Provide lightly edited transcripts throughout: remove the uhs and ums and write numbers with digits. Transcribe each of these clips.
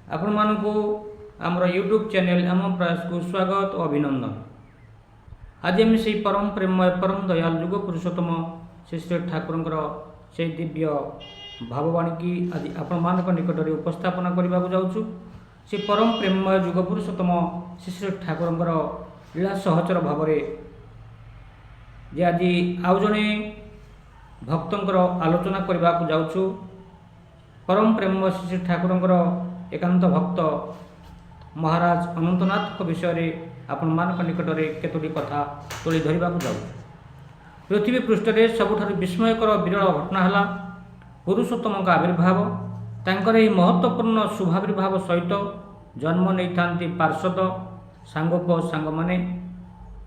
आपण मानकु आमर YouTube channel आम प्रयास को स्वागत और अभिनंदन। आज आम से परम प्रेममय परम दयाल युग पुरुषोत्तम श्री श्री ठाकुर से दिव्य भाववाणी की आज आपण मान निकट में उपस्थापना करने को जाऊँ। से परम प्रेममय युग पुरुषोत्तम श्री श्री ठाकुर लीला सहचर भाव जे आज आउ जड़े भक्तर आलोचना करने को जाऊँ। परम प्रेममय श्री श्री ठाकुर एकांत भक्त महाराज अनंतनाथ विषय आपण मान निकट में केतोटी कथा तोली धरने को जाऊँ। पृथ्वी पृष्ठ में सबुठ विस्मयकर विरल घटना है पुरुषोत्तम का आविर्भाव। तांकर यह महत्वपूर्ण शुभाविर्भाव सहित जन्म नहीं था पार्षद सांगोप सांग माने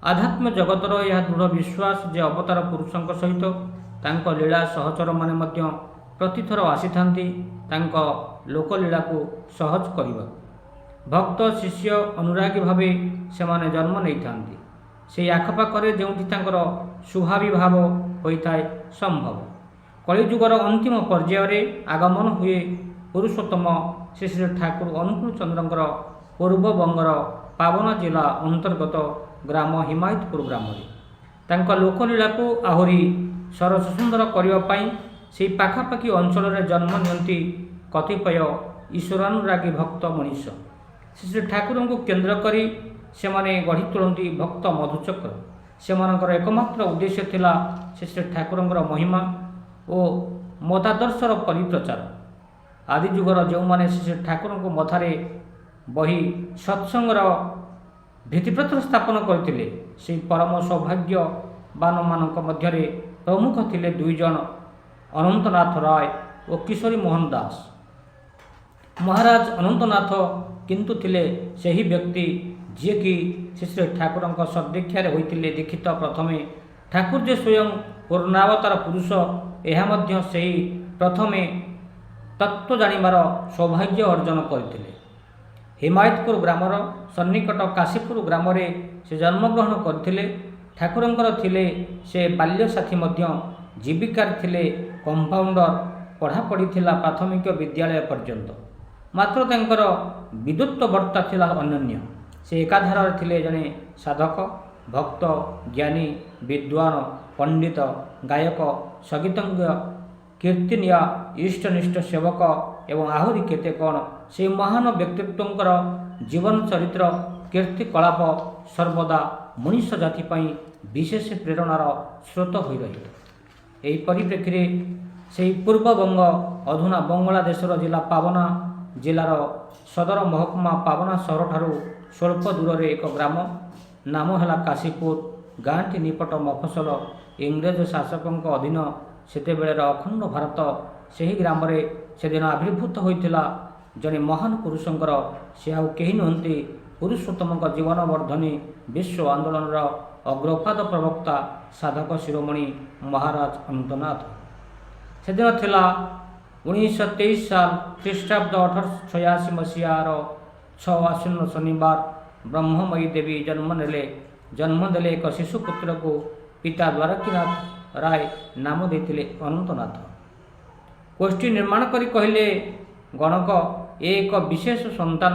आध्यात्म जगतर यह दृढ़ विश्वास जे अवतार पुरुषों सहित तांको लीला सहचर माने मध्य प्रतिथर आसी था लोकलीला को सहज करने। भक्त शिष्य अनुरागी भावे से माने जन्म नहीं था से आखपाखे जो शुभाविर्भाव होता है संभव। कलिजुगर अंतिम पर्यायर आगमन हुए पुरुषोत्तम श्री श्री ठाकुर अनुकूल चंद्र पूर्वबंगर पावन जिला अंतर्गत ग्राम हिमायतपुर ग्राम लोकलीला को आहरी सरस सुंदर करने से पाखापाखि अंचल में जन्म नियंती कतिपय ईश्वरानुरागी भक्त मनीष श्री श्री ठाकुर को केन्द्र करी से माने गढ़ी तोड़ती भक्त मधुचक्र से एकमात्र उद्देश्य थिला श्री श्री ठाकुर महिमा और मतादर्शर परिप्रचार। आदि जुगर जो माने श्री श्री ठाकुर को मथारे बही सत्संगर भित्तिप्रस्तर स्थापन करते से परम सौभाग्यवान मानक मध्य प्रमुख थिले दुई जन अनंतनाथ राय और किशोरी मोहन दास। महाराज अनंतनाथ किंतु थिले सही व्यक्ति जी कि श्री श्री ठाकुर सदीक्षा होते दीक्षित प्रथमे ठाकुर जे स्वयं पूर्णावतार पुरुष यह से प्रथमे तत्व जानिबार सौभाग्य अर्जन करते। हिमायतपुर ग्रामर सन्निकट काशीपुर ग्राम से जन्मग्रहण करते। ठाकुरंकर थिले से बाल्य साथी जीविकार थिले कंपाउंडर पढ़ापढ़ी थिला प्राथमिक विद्यालय पर्यंत। मात्र तांकर विद्वत्व वर्ता थिला अनन्य। से एकाधार थिले जने साधक भक्त ज्ञानी विद्वान पंडित गायक संगीतज्ञ कीर्तनीय इष्टनिष्ठ सेवक एवं आहरी केते कौन से महान व्यक्तित्वंकर जीवन चरित्र कीर्ति कलाप सर्वदा मनुष्य जाति विशेष प्रेरणार स्रोत हो रही। यही परिप्रेक्षी में से पूर्वबंग अधुना बांग्लादेशर जिला पावना जिलार सदर महकुमा पावना सहर ठारू स्वल्प दूर एक ग्राम नाम है काशीपुर। गाँटी निपट मफसल इंग्रेज शासकों अधीन सेतेबेलेर अखंड भारत से ही ग्राम से दिन आविर्भूत होता जड़े महान पुरुषंकर से आउ कहीं नुहति पुरुषोत्तम जीवन वर्धनी विश्व आंदोलन अग्रपाद प्रवक्ता साधक शिरोमणि महाराज अनंतनाथ। से दिन थिला 1923 साल ख्रीष्टाब्द 1886 मसीहार 6 आश्विन शनिवार ब्रह्ममयी देवी जन्म देले एक शिशुपुत्र को पिता द्वारकीनाथ राय नाम देते अनंतनाथ। गोष्ठी निर्माण करी कहले गणक एक विशेष संतान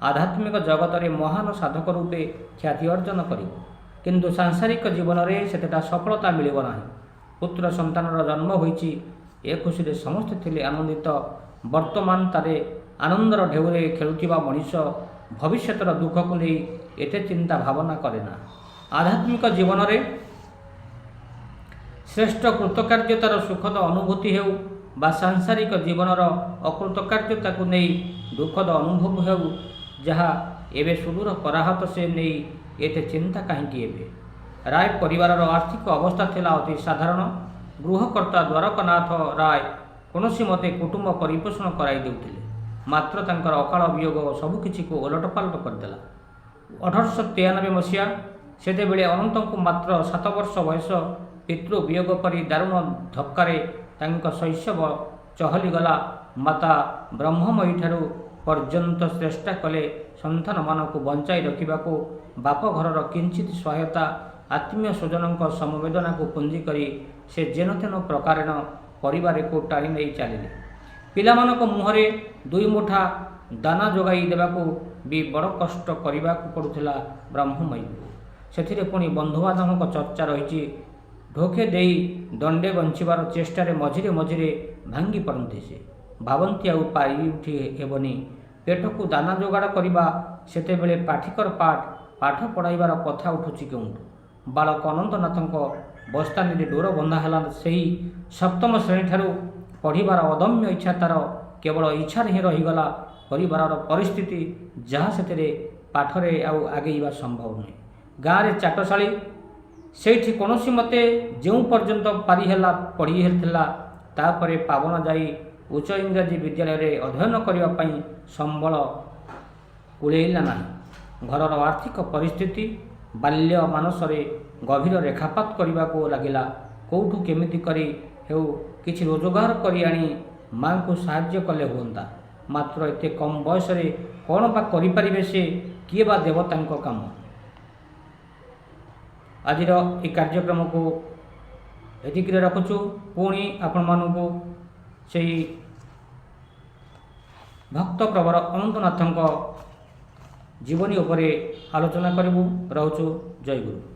आध्यात्मिक जगत में महान साधक रूपे ख्याति अर्जन करी किंतु सांसारिक जीवन में सेटा सफलता मिलिब ना। पुत्र संतानर जन्म होइछि ए खुशी रे समस्त थिले आनंदित। वर्तमान तारे आनंदर ढेउरे खेलुथिबा मनीष भविष्यतर दुख को नहीं एते चिंता भावना करेना। आध्यात्मिक जीवन में श्रेष्ठ कृतकार्यतार सुखद अनुभूति हेउ बा सांसारिक जीवनर अकृतकार्यता को नहीं दुखद अनुभव हेउ जहाँ एवं सुदूर कराहत से नहीं एते चिंता कहीं। राय परिवार आर्थिक अवस्था थिला अति साधारण। गृहकर्ता द्वारकानाथ राय कौनसी मते कुटुंब परिपोषण कराई देउथिले। मात्र तांकर अकाल वियोग सबकिछि को ओलटपालट करदेला। 1893 मसीहा सेतेबेले अनंत को मात्र 7 वर्ष बयस पितृ वियोग परि दारुण धक्कारे तांक शैशव चहलीगला। माता ब्रह्ममयी ठारू पर्यंत चेष्टा कले संतान मानक बंचाई रखा बाप घरर किंचित सहायता आत्मीय स्वजनों समवेदना को पुंजी करी से जेन तेन प्रकारेण परिवार को टाणी नहीं चलिले। पिलामानक मुहरे 2 मुठा ଦାନା ଯୋଗାଇ ଦେବାକୁ ବି ବଡ଼ କଷ୍ଟ କରିବାକୁ ପଡ଼ୁଥିଲା ବ୍ରହ୍ମମୟୀକୁ। ସେଥିରେ ପୁଣି ବନ୍ଧୁବାନ୍ଧବଙ୍କ ଚର୍ଚ୍ଚା ରହିଛି। ଢୋକେ ଦେଇ ଦଣ୍ଡେ ବଞ୍ଚିବାର ଚେଷ୍ଟାରେ ମଝିରେ ମଝିରେ ଭାଙ୍ଗି ପଡ଼ନ୍ତି ସେ। ଭାବନ୍ତି ଆଉ ପାରି ଉଠି ହେବନି। ପେଟକୁ ଦାନା ଯୋଗାଡ଼ କରିବା ସେତେବେଳେ ପାଠିକର ପାଠ ପଢ଼ାଇବାର କଥା ଉଠୁଛି କେଉଁଠୁ? ବାଳକ ଅନନ୍ତନାଥଙ୍କ ବସ୍ତାନୀରେ ଡୋର ବନ୍ଧା ହେଲା ସେହି ସପ୍ତମ ଶ୍ରେଣୀଠାରୁ। ପଢ଼ିବାର ଅଦମ୍ୟ ଇଚ୍ଛା ତା'ର କେବଳ ଇଚ୍ଛାରେ ହିଁ ରହିଗଲା। ପରିବାରର ପରିସ୍ଥିତି ଯାହା, ସେଥିରେ ପାଠରେ ଆଉ ଆଗେଇବା ସମ୍ଭବ ନୁହେଁ। ଗାଁରେ ଚାଟଶାଳୀ, ସେଇଠି କୌଣସି ମତେ ଯେଉଁ ପର୍ଯ୍ୟନ୍ତ ପାରି ହେଲା ପଢ଼ିଥିଲା। ତାପରେ ପାବନ ଯାଇ ଉଚ୍ଚ ଇଂରାଜୀ ବିଦ୍ୟାଳୟରେ ଅଧ୍ୟୟନ କରିବା ପାଇଁ ସମ୍ବଳ କୁଳେଇଲା ନାହିଁ। ଘରର ଆର୍ଥିକ ପରିସ୍ଥିତି ବାଲ୍ୟ ମାନସରେ ଗଭୀର ରେଖାପାତ କରିବାକୁ ଲାଗିଲା। କେଉଁଠୁ କେମିତି କରି ହେଉ କିଛି ରୋଜଗାର କରି ଆଣି ମା'ଙ୍କୁ ସାହାଯ୍ୟ କଲେ ହୁଅନ୍ତା। ମାତ୍ର ଏତେ କମ୍ ବୟସରେ କ'ଣ ବା କରିପାରିବେ ସେ? କିଏ ବା ଦେବ ତାଙ୍କ କାମ? ଆଜିର ଏହି କାର୍ଯ୍ୟକ୍ରମକୁ ଏତିକିରେ ରଖୁଛୁ। ପୁଣି ଆପଣମାନଙ୍କୁ ସେହି ଭକ୍ତପ୍ରବର ଅନନ୍ତନାଥଙ୍କ ଜୀବନୀ ଉପରେ ଆଲୋଚନା କରିବୁ। ରହୁଛୁ। ଜୟ ଗୁରୁ।